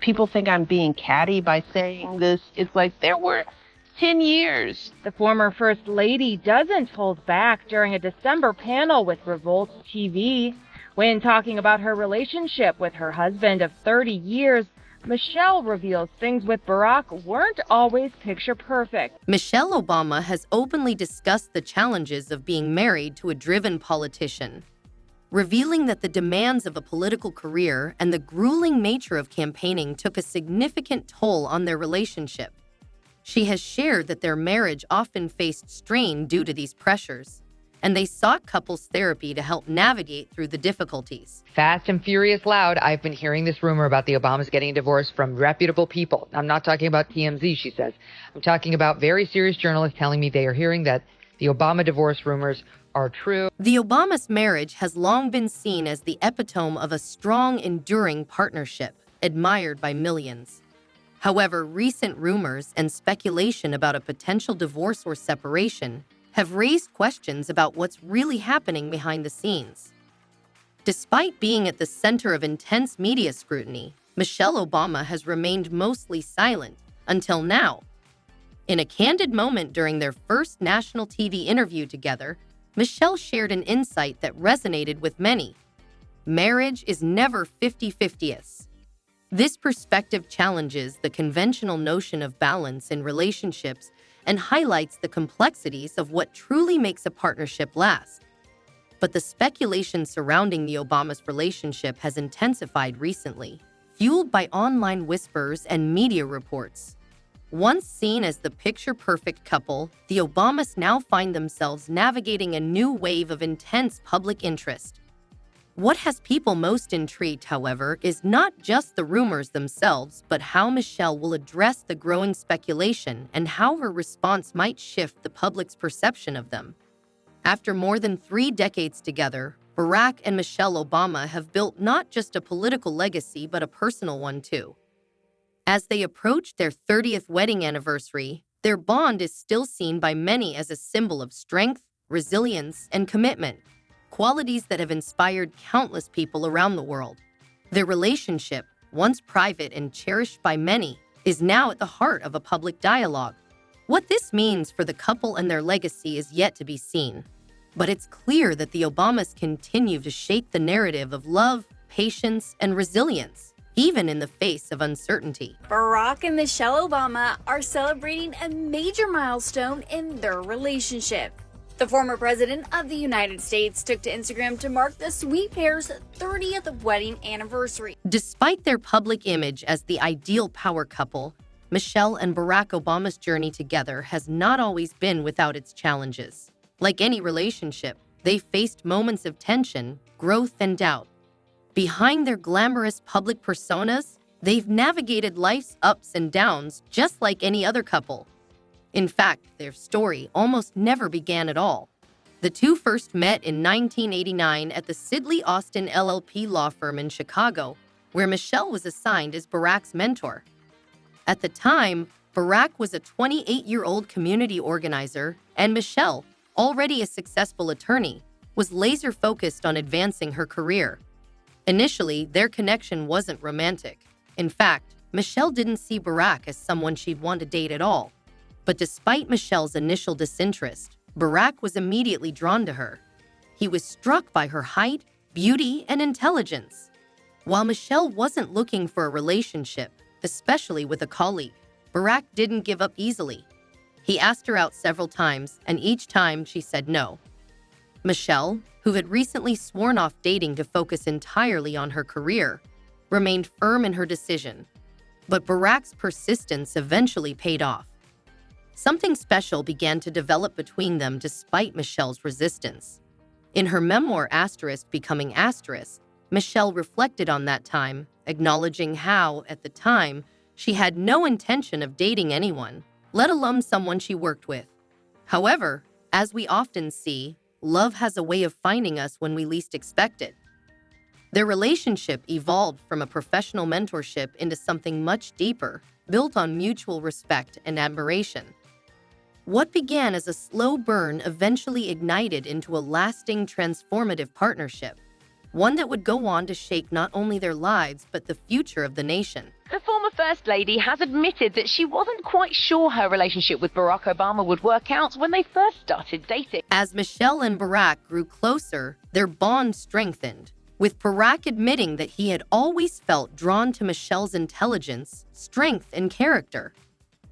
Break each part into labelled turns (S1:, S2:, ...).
S1: people think I'm being catty by saying this. It's like there were 10 years.
S2: The former First Lady doesn't hold back during a December panel with Revolt TV. When talking about her relationship with her husband of 30 years, Michelle reveals things with Barack weren't always picture perfect.
S3: Michelle Obama has openly discussed the challenges of being married to a driven politician, revealing that the demands of a political career and the grueling nature of campaigning took a significant toll on their relationship. She has shared that their marriage often faced strain due to these pressures, and they sought couples therapy to help navigate through the difficulties.
S4: Fast and furious loud, I've been hearing this rumor about the Obamas getting a divorce from reputable people. I'm not talking about TMZ, she says. I'm talking about very serious journalists telling me they are hearing that the Obama divorce rumors are true.
S3: The Obamas' marriage has long been seen as the epitome of a strong, enduring partnership, admired by millions. However, recent rumors and speculation about a potential divorce or separation have raised questions about what's really happening behind the scenes. Despite being at the center of intense media scrutiny, Michelle Obama has remained mostly silent until now. In a candid moment during their first national TV interview together, Michelle shared an insight that resonated with many. Marriage is never 50-50. This perspective challenges the conventional notion of balance in relationships and highlights the complexities of what truly makes a partnership last. But the speculation surrounding the Obamas' relationship has intensified recently, fueled by online whispers and media reports. Once seen as the picture-perfect couple, the Obamas now find themselves navigating a new wave of intense public interest. What has people most intrigued, however, is not just the rumors themselves, but how Michelle will address the growing speculation and how her response might shift the public's perception of them. After more than 3 decades together, Barack and Michelle Obama have built not just a political legacy, but a personal one too. As they approach their 30th wedding anniversary, their bond is still seen by many as a symbol of strength, resilience, and commitment, qualities that have inspired countless people around the world. Their relationship, once private and cherished by many, is now at the heart of a public dialogue. What this means for the couple and their legacy is yet to be seen. But it's clear that the Obamas continue to shape the narrative of love, patience, and resilience, even in the face of uncertainty.
S5: Barack and Michelle Obama are celebrating a major milestone in their relationship. The former president of the United States took to Instagram to mark the sweet pair's 30th wedding anniversary.
S3: Despite their public image as the ideal power couple, Michelle and Barack Obama's journey together has not always been without its challenges. Like any relationship, they faced moments of tension, growth, and doubt. Behind their glamorous public personas, they've navigated life's ups and downs just like any other couple. In fact, their story almost never began at all. The two first met in 1989 at the Sidley Austin LLP law firm in Chicago, where Michelle was assigned as Barack's mentor. At the time, Barack was a 28-year-old community organizer, and Michelle, already a successful attorney, was laser-focused on advancing her career. Initially, their connection wasn't romantic. In fact, Michelle didn't see Barack as someone she'd want to date at all. But despite Michelle's initial disinterest, Barack was immediately drawn to her. He was struck by her height, beauty, and intelligence. While Michelle wasn't looking for a relationship, especially with a colleague, Barack didn't give up easily. He asked her out several times, and each time she said no. Michelle, who had recently sworn off dating to focus entirely on her career, remained firm in her decision. But Barack's persistence eventually paid off. Something special began to develop between them despite Michelle's resistance. In her memoir Becoming Asterisk, Michelle reflected on that time, acknowledging how, at the time, she had no intention of dating anyone, let alone someone she worked with. However, as we often see, love has a way of finding us when we least expect it. Their relationship evolved from a professional mentorship into something much deeper, built on mutual respect and admiration. What began as a slow burn eventually ignited into a lasting, transformative partnership, one that would go on to shape not only their lives but the future of the nation.
S2: The former
S6: First Lady has admitted that she wasn't quite sure her relationship with Barack Obama would work out when they first started dating.
S3: As Michelle and Barack grew closer, their bond strengthened, with Barack admitting that he had always felt drawn to Michelle's intelligence, strength, and character.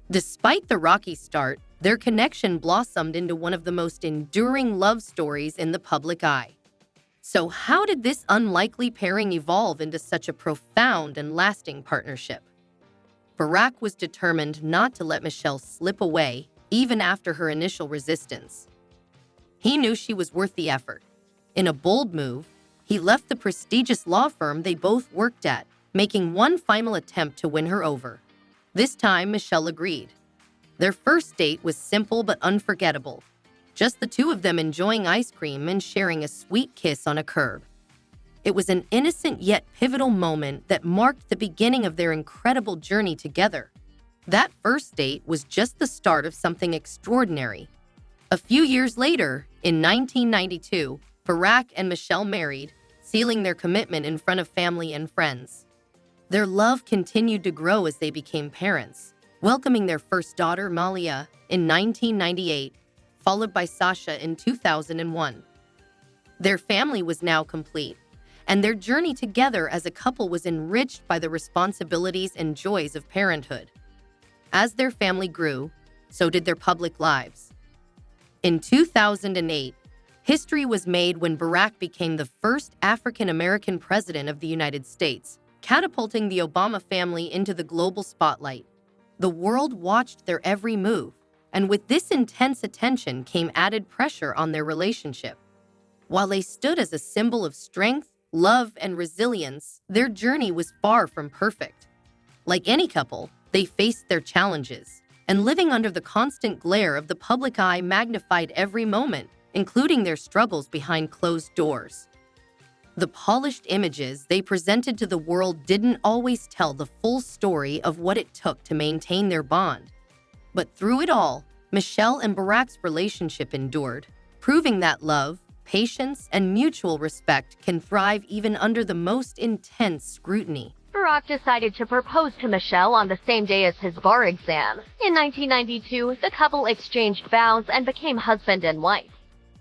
S3: Despite the rocky start, their connection blossomed into one of the most enduring love stories in the public eye. So how did this unlikely pairing evolve into such a profound and lasting partnership? Barack was determined not to let Michelle slip away, even after her initial resistance. He knew she was worth the effort. In a bold move, he left the prestigious law firm they both worked at, making one final attempt to win her over. This time, Michelle agreed. Their first date was simple but unforgettable. Just the two of them enjoying ice cream and sharing a sweet kiss on a curb. It was an innocent yet pivotal moment that marked the beginning of their incredible journey together. That first date was just the start of something extraordinary. A few years later, in 1992, Barack and Michelle married, sealing their commitment in front of family and friends. Their love continued to grow as they became parents, welcoming their first daughter, Malia, in 1998, followed by Sasha in 2001. Their family was now complete, and their journey together as a couple was enriched by the responsibilities and joys of parenthood. As their family grew, so did their public lives. In 2008, history was made when Barack became the first African-American president of the United States, catapulting the Obama family into the global spotlight. The world watched their every move, and with this intense attention came added pressure on their relationship. While they stood as a symbol of strength, love, and resilience, their journey was far from perfect. Like any couple, they faced their challenges, and living under the constant glare of the public eye magnified every moment, including their struggles behind closed doors. The polished images they presented to the world didn't always tell the full story of what it took to maintain their bond. But through it all, Michelle and Barack's relationship endured, proving that love, patience, and mutual respect can thrive even under the most intense scrutiny.
S7: Barack decided to propose to Michelle on the same day as his bar exam. In 1992, the couple exchanged vows and became husband and wife.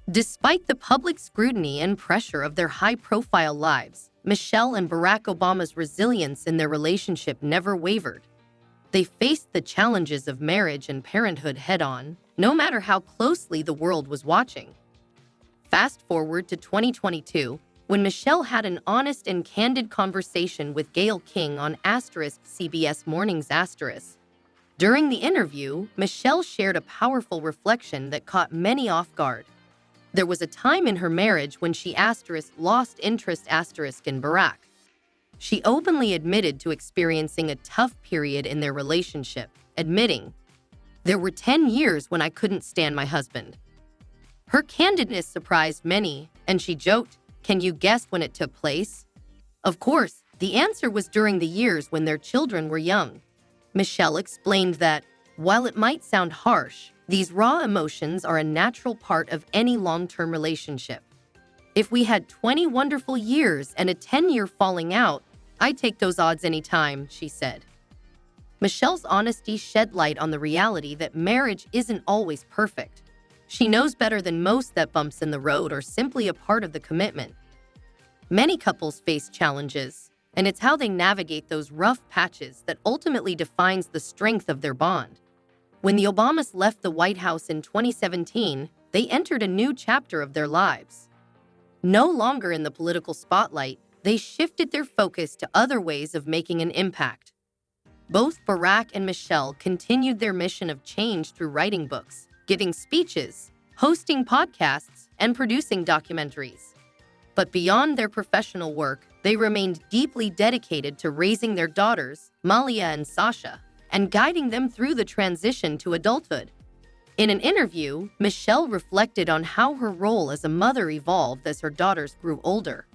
S3: Despite the public scrutiny and pressure of their high-profile lives, Michelle and Barack Obama's resilience in their relationship never wavered. They faced the challenges of marriage and parenthood head-on, no matter how closely the world was watching. Fast forward to 2022, when Michelle had an honest and candid conversation with Gayle King on CBS Mornings *. During the interview, Michelle shared a powerful reflection that caught many off guard. There was a time in her marriage when she lost interest in Barack. She openly admitted to experiencing a tough period in their relationship, admitting, "There were 10 years when I couldn't stand my husband." Her candidness surprised many, and she joked, "Can you guess when it took place?" Of course, the answer was during the years when their children were young. Michelle explained that, while it might sound harsh, these raw emotions are a natural part of any long-term relationship. "If we had 20 wonderful years and a 10-year falling out, I'd take those odds anytime," she said. Michelle's honesty shed light on the reality that marriage isn't always perfect. She knows better than most that bumps in the road are simply a part of the commitment. Many couples face challenges, and it's how they navigate those rough patches that ultimately defines the strength of their bond. When the Obamas left the White House in 2017, they entered a new chapter of their lives. No longer in the political spotlight, they shifted their focus to other ways of making an impact. Both Barack and Michelle continued their mission of change through writing books, giving speeches, hosting podcasts, and producing documentaries. But beyond their professional work, they remained deeply dedicated to raising their daughters, Malia and Sasha, and guiding them through the transition to adulthood. In an interview, Michelle reflected on how her role as a mother evolved as her daughters grew older.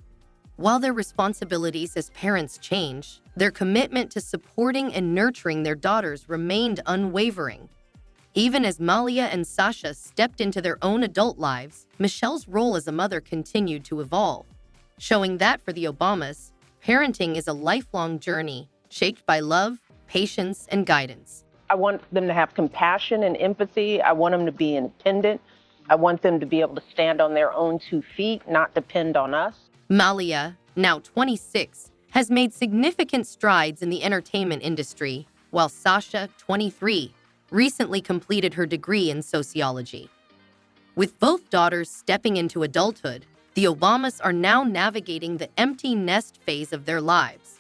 S3: While their responsibilities as parents changed, their commitment to supporting and nurturing their daughters remained unwavering. Even as Malia and Sasha stepped into their own adult lives, Michelle's role as a mother continued to evolve, showing that for the Obamas, parenting is a lifelong journey shaped by love, patience, and guidance.
S1: I want them to have compassion and empathy. I want them to be independent. I want them to be able to stand on their own 2 feet, not depend on us.
S3: Malia, now 26, has made significant strides in the entertainment industry, while Sasha, 23, recently completed her degree in sociology. With both daughters stepping into adulthood, the Obamas are now navigating the empty nest phase of their lives.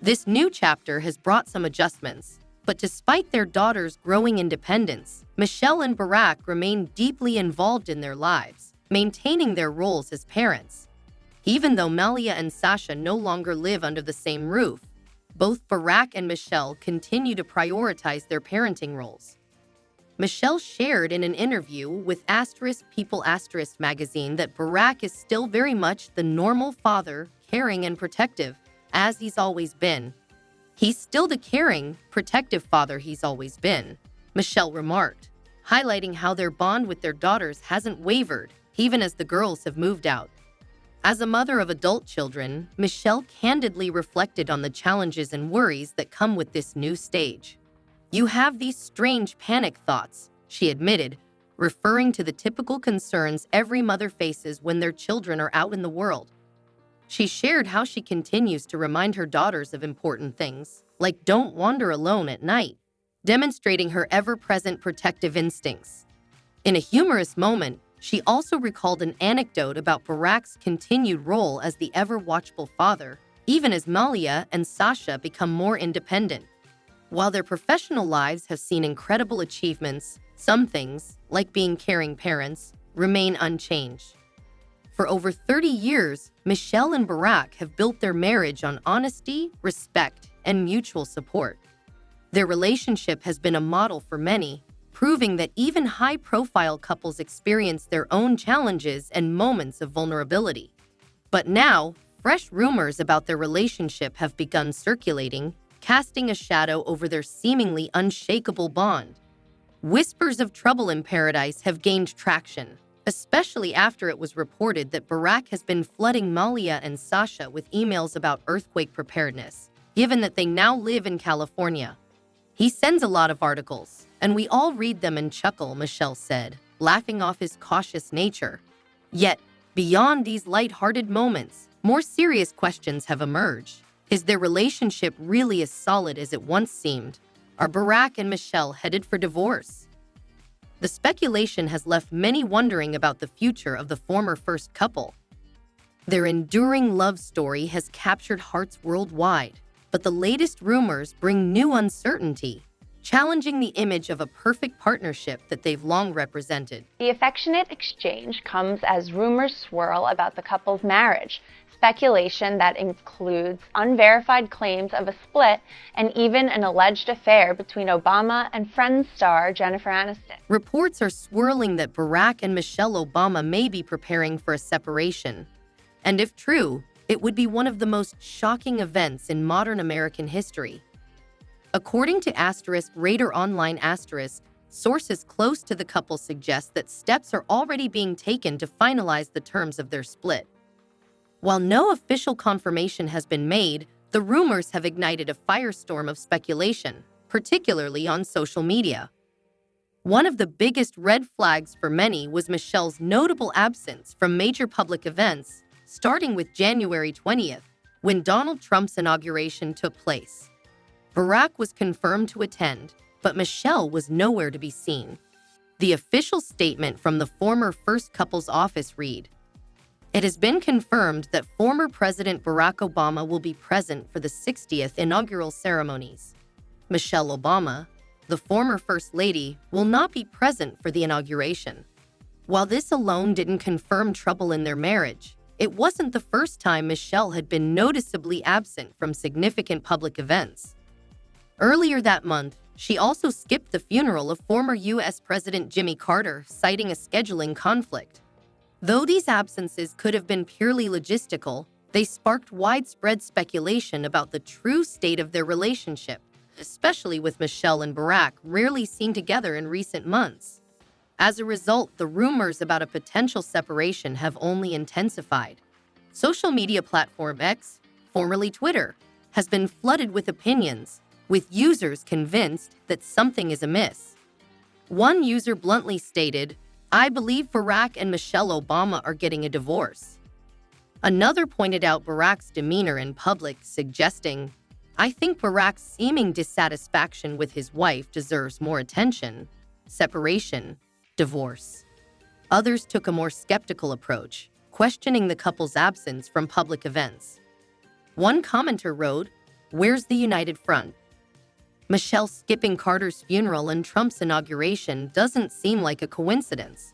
S3: This new chapter has brought some adjustments, but despite their daughters' growing independence, Michelle and Barack remain deeply involved in their lives, maintaining their roles as parents. Even though Malia and Sasha no longer live under the same roof, both Barack and Michelle continue to prioritize their parenting roles. Michelle shared in an interview with People magazine that Barack is still very much the normal father, caring and protective, as he's always been. He's still the caring, protective father he's always been, Michelle remarked, highlighting how their bond with their daughters hasn't wavered, even as the girls have moved out. As a mother of adult children, Michelle candidly reflected on the challenges and worries that come with this new stage. "You have these strange panic thoughts," she admitted, referring to the typical concerns every mother faces when their children are out in the world. She shared how she continues to remind her daughters of important things, like don't wander alone at night, demonstrating her ever-present protective instincts. In a humorous moment, she also recalled an anecdote about Barack's continued role as the ever-watchful father, even as Malia and Sasha become more independent. While their professional lives have seen incredible achievements, some things, like being caring parents, remain unchanged. For over 30 years, Michelle and Barack have built their marriage on honesty, respect, and mutual support. Their relationship has been a model for many, proving that even high-profile couples experience their own challenges and moments of vulnerability. But now, fresh rumors about their relationship have begun circulating, casting a shadow over their seemingly unshakable bond. Whispers of trouble in paradise have gained traction, especially after it was reported that Barack has been flooding Malia and Sasha with emails about earthquake preparedness, given that they now live in California. "He sends a lot of articles, and we all read them and chuckle," Michelle said, laughing off his cautious nature. Yet, beyond these light-hearted moments, more serious questions have emerged. Is their relationship really as solid as it once seemed? Are Barack and Michelle headed for divorce? The speculation has left many wondering about the future of the former first couple. Their enduring love story has captured hearts worldwide, but the latest rumors bring new uncertainty, challenging the image of a perfect partnership that they've long represented.
S8: The affectionate exchange comes as rumors swirl about the couple's marriage, speculation that includes unverified claims of a split and even an alleged affair between Obama and Friends star Jennifer Aniston.
S3: Reports are swirling that Barack and Michelle Obama may be preparing for a separation. And if true, it would be one of the most shocking events in modern American history. According to Radar Online sources close to the couple suggest that steps are already being taken to finalize the terms of their split. While no official confirmation has been made, the rumors have ignited a firestorm of speculation, particularly on social media. One of the biggest red flags for many was Michelle's notable absence from major public events, starting with January 20th, when Donald Trump's inauguration took place. Barack was confirmed to attend, but Michelle was nowhere to be seen. The official statement from the former first couple's office read, "It has been confirmed that former President Barack Obama will be present for the 60th inaugural ceremonies. Michelle Obama, the former First Lady, will not be present for the inauguration." While this alone didn't confirm trouble in their marriage, it wasn't the first time Michelle had been noticeably absent from significant public events. Earlier that month, she also skipped the funeral of former U.S. President Jimmy Carter, citing a scheduling conflict. Though these absences could have been purely logistical, they sparked widespread speculation about the true state of their relationship, especially with Michelle and Barack rarely seen together in recent months. As a result, the rumors about a potential separation have only intensified. Social media platform X, formerly Twitter, has been flooded with opinions, with users convinced that something is amiss. One user bluntly stated, "I believe Barack and Michelle Obama are getting a divorce." Another pointed out Barack's demeanor in public, suggesting, "I think Barack's seeming dissatisfaction with his wife deserves more attention. Separation, divorce." Others took a more skeptical approach, questioning the couple's absence from public events. One commenter wrote, "Where's the united front?" Michelle skipping Carter's funeral and Trump's inauguration doesn't seem like a coincidence.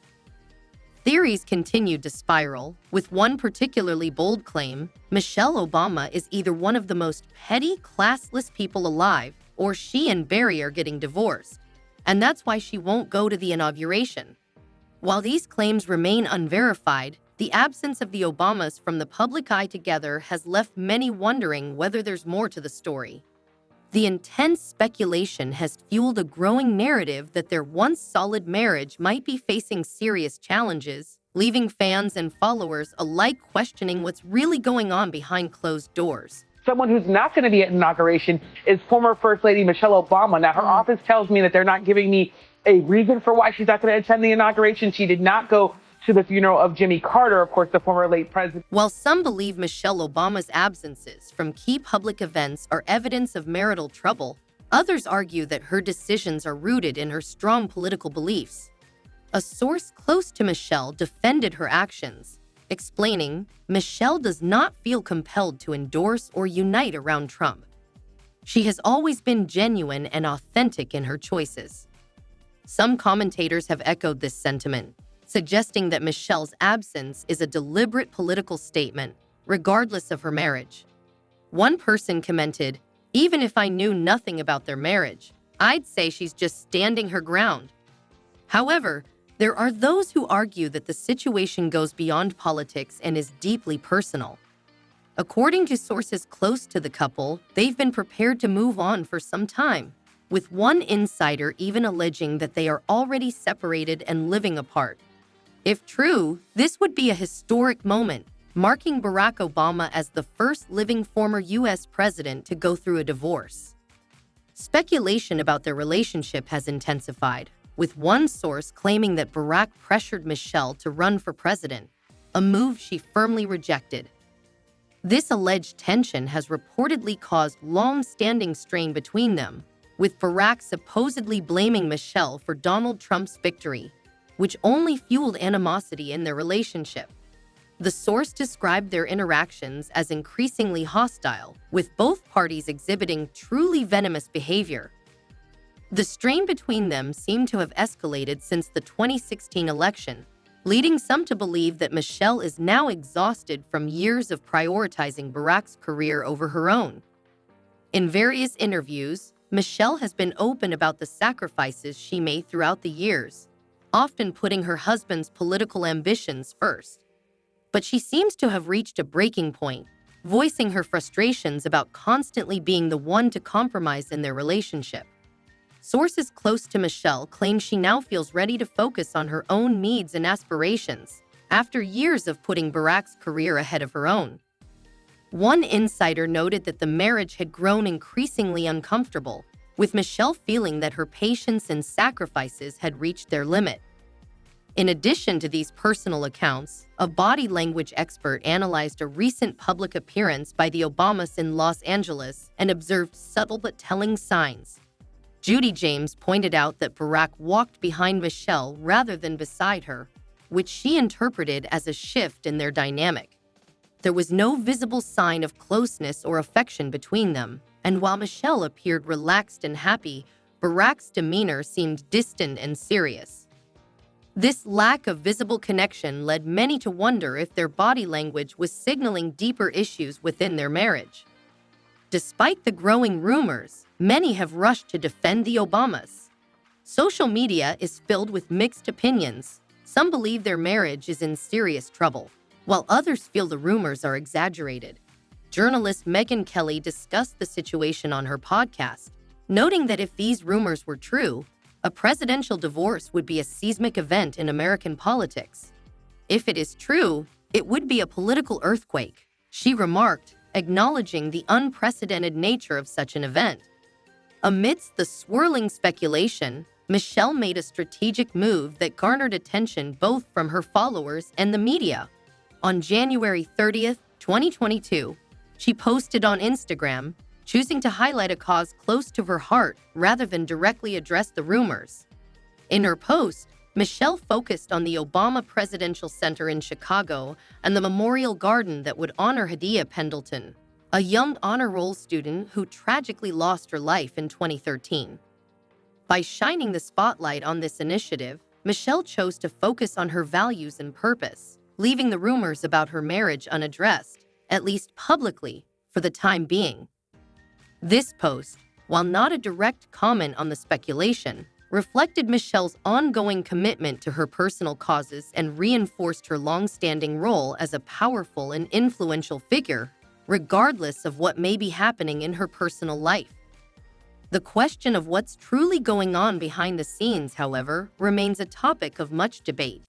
S3: Theories continued to spiral, with one particularly bold claim: Michelle Obama is either one of the most petty, classless people alive, or she and Barry are getting divorced, and that's why she won't go to the inauguration. While these claims remain unverified, the absence of the Obamas from the public eye together has left many wondering whether there's more to the story. The intense speculation has fueled a growing narrative that their once solid marriage might be facing serious challenges, leaving fans and followers alike questioning what's really going on behind closed doors.
S9: Someone who's not going to be at inauguration is former First Lady Michelle Obama. Now, her office tells me that they're not giving me a reason for why she's not going to attend the inauguration. She did not go to the funeral of Jimmy Carter, of course, the former late president.
S3: While some believe Michelle Obama's absences from key public events are evidence of marital trouble, others argue that her decisions are rooted in her strong political beliefs. A source close to Michelle defended her actions, explaining, "Michelle does not feel compelled to endorse or unite around Trump. She has always been genuine and authentic in her choices." Some commentators have echoed this sentiment, suggesting that Michelle's absence is a deliberate political statement, regardless of her marriage. One person commented, "Even if I knew nothing about their marriage, I'd say she's just standing her ground." However, there are those who argue that the situation goes beyond politics and is deeply personal. According to sources close to the couple, they've been prepared to move on for some time, with one insider even alleging that they are already separated and living apart. If true, this would be a historic moment, marking Barack Obama as the first living former U.S. president to go through a divorce. Speculation about their relationship has intensified, with one source claiming that Barack pressured Michelle to run for president, a move she firmly rejected. This alleged tension has reportedly caused long-standing strain between them, with Barack supposedly blaming Michelle for Donald Trump's victory, which only fueled animosity in their relationship. The source described their interactions as increasingly hostile, with both parties exhibiting truly venomous behavior. The strain between them seemed to have escalated since the 2016 election, leading some to believe that Michelle is now exhausted from years of prioritizing Barack's career over her own. In various interviews, Michelle has been open about the sacrifices she made throughout the years, often putting her husband's political ambitions first. But she seems to have reached a breaking point, voicing her frustrations about constantly being the one to compromise in their relationship. Sources close to Michelle claim she now feels ready to focus on her own needs and aspirations, after years of putting Barack's career ahead of her own. One insider noted that the marriage had grown increasingly uncomfortable, with Michelle feeling that her patience and sacrifices had reached their limit. In addition to these personal accounts, a body language expert analyzed a recent public appearance by the Obamas in Los Angeles and observed subtle but telling signs. Judy James pointed out that Barack walked behind Michelle rather than beside her, which she interpreted as a shift in their dynamic. There was no visible sign of closeness or affection between them, and while Michelle appeared relaxed and happy, Barack's demeanor seemed distant and serious. This lack of visible connection led many to wonder if their body language was signaling deeper issues within their marriage. Despite the growing rumors, many have rushed to defend the Obamas. Social media is filled with mixed opinions. Some believe their marriage is in serious trouble, while others feel the rumors are exaggerated. Journalist Megyn Kelly discussed the situation on her podcast, noting that if these rumors were true, a presidential divorce would be a seismic event in American politics. If it is true, it would be a political earthquake, she remarked, acknowledging the unprecedented nature of such an event. Amidst the swirling speculation, Michelle made a strategic move that garnered attention both from her followers and the media. On January 30th, 2022, she posted on Instagram, choosing to highlight a cause close to her heart rather than directly address the rumors. In her post, Michelle focused on the Obama Presidential Center in Chicago and the memorial garden that would honor Hadia Pendleton, a young honor roll student who tragically lost her life in 2013. By shining the spotlight on this initiative, Michelle chose to focus on her values and purpose, leaving the rumors about her marriage unaddressed, at least publicly, for the time being. This post, while not a direct comment on the speculation, reflected Michelle's ongoing commitment to her personal causes and reinforced her long-standing role as a powerful and influential figure, regardless of what may be happening in her personal life. The question of what's truly going on behind the scenes, however, remains a topic of much debate.